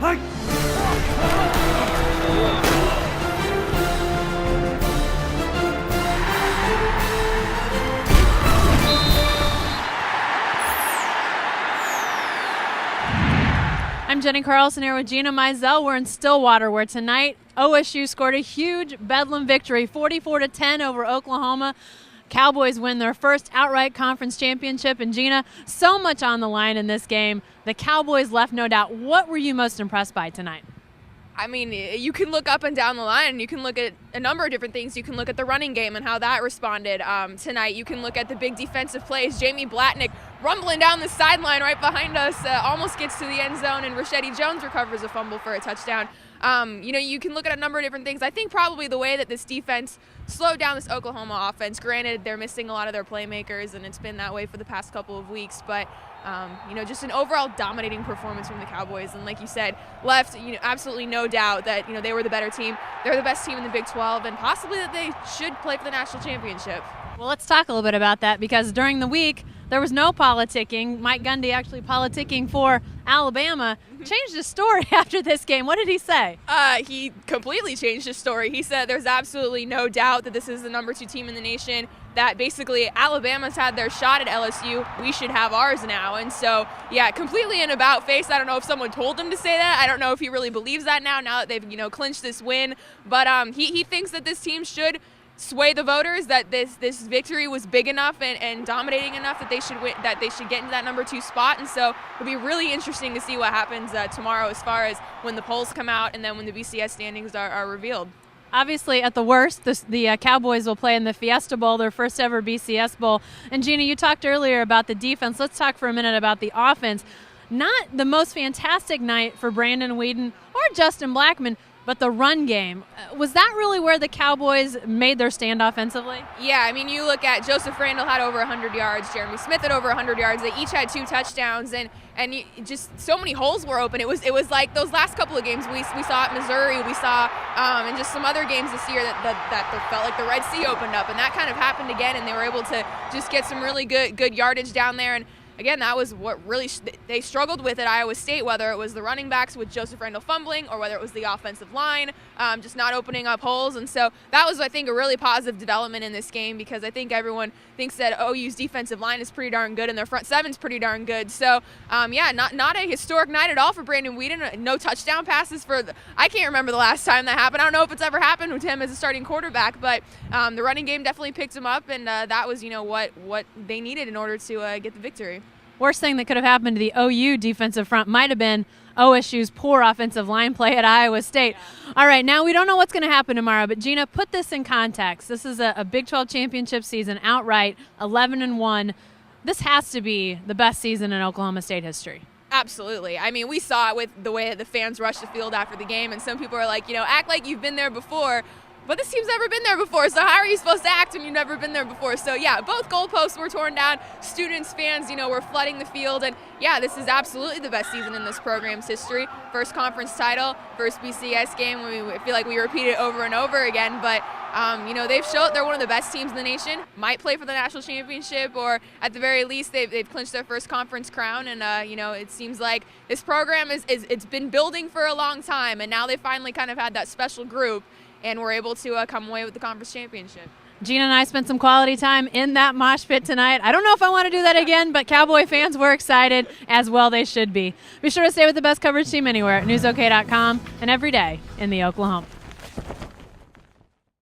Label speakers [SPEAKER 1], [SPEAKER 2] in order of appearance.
[SPEAKER 1] I'm Jenni Carlson here with Gina, Mizell. We're in Stillwater, where tonight OSU scored a huge Bedlam victory, 44-10 over Oklahoma. Cowboys win their first outright conference championship. And Gina, so much on the line in this game. The Cowboys left no doubt. What were you most impressed by tonight?
[SPEAKER 2] I mean, you can look up and down the line. You can look at a number of different things. You can look at the running game and how that responded tonight. You can look at the big defensive plays. Jamie Blatnick rumbling down the sideline right behind us, almost gets to the end zone, and Rashedi Jones recovers a fumble for a touchdown. You can look at a number of different things. I think probably the way that this defense slowed down this Oklahoma offense. Granted, they're missing a lot of their playmakers, and it's been that way for the past couple of weeks. But just an overall dominating performance from the Cowboys. And like you said, left absolutely no doubt that they were the better team. They're the best team in the Big 12, and possibly that they should play for the national championship.
[SPEAKER 1] Well, let's talk a little bit about that, because during the week there was no politicking. Mike Gundy actually politicking for Alabama. Changed his story after this game. What did he say?
[SPEAKER 2] He completely changed his story. He said there's absolutely no doubt that this is the #2 team in the nation, that basically Alabama's had their shot at LSU. We should have ours now. And so, yeah, completely an about face. I don't know if someone told him to say that. I don't know if he really believes that now that they've clinched this win. But he thinks that this team should sway the voters, that this victory was big enough and dominating enough that they should win, that they should get into that #2 spot. And so it'll be really interesting to see what happens tomorrow, as far as when the polls come out and then when the BCS standings are revealed.
[SPEAKER 1] Obviously, at the worst, the Cowboys will play in the Fiesta Bowl, their first ever BCS Bowl. And Gina, you talked earlier about the defense. Let's talk for a minute about the offense. Not the most fantastic night for Brandon Weeden or Justin Blackmon, but the run game. Was that really where the Cowboys made their stand offensively?
[SPEAKER 2] Yeah, I mean, you look at Joseph Randall had over 100 yards, Jeremy Smith had over 100 yards. They each had 2 touchdowns, and just so many holes were open. It was like those last couple of games we saw at Missouri, we saw and just some other games this year that felt like the Red Sea opened up, and that kind of happened again, and they were able to just get some really good yardage down there. And again, that was what really they struggled with at Iowa State, whether it was the running backs with Joseph Randall fumbling or whether it was the offensive line just not opening up holes. And so that was, I think, a really positive development in this game, because I think everyone thinks that OU's defensive line is pretty darn good and their front seven's pretty darn good. So, not a historic night at all for Brandon Weeden. No touchdown passes I can't remember the last time that happened. I don't know if it's ever happened with him as a starting quarterback, but the running game definitely picked him up, and that was, what they needed in order to get the victory.
[SPEAKER 1] Worst thing that could have happened to the OU defensive front might have been OSU's poor offensive line play at Iowa State. All right, now we don't know what's going to happen tomorrow, but Gina, put this in context. This is a Big 12 championship season outright, 11-1. This has to be the best season in Oklahoma State history.
[SPEAKER 2] Absolutely. I mean, we saw it with the way that the fans rushed the field after the game, and some people are like, act like you've been there before. But this team's never been there before, so how are you supposed to act when you've never been there before? So, yeah, both goalposts were torn down. Students, fans, were flooding the field. And, yeah, this is absolutely the best season in this program's history. First conference title, first BCS game. I feel like we repeat it over and over again. But, they've shown they're one of the best teams in the nation. Might play for the national championship, or at the very least, they've clinched their first conference crown. And, it seems like this program it's been building for a long time. And now they finally kind of had that special group, and we're able to come away with the conference championship.
[SPEAKER 1] Gina and I spent some quality time in that mosh pit tonight. I don't know if I want to do that again, but Cowboy fans were excited, as well they should be. Be sure to stay with the best coverage team anywhere at newsok.com and every day in the Oklahoma.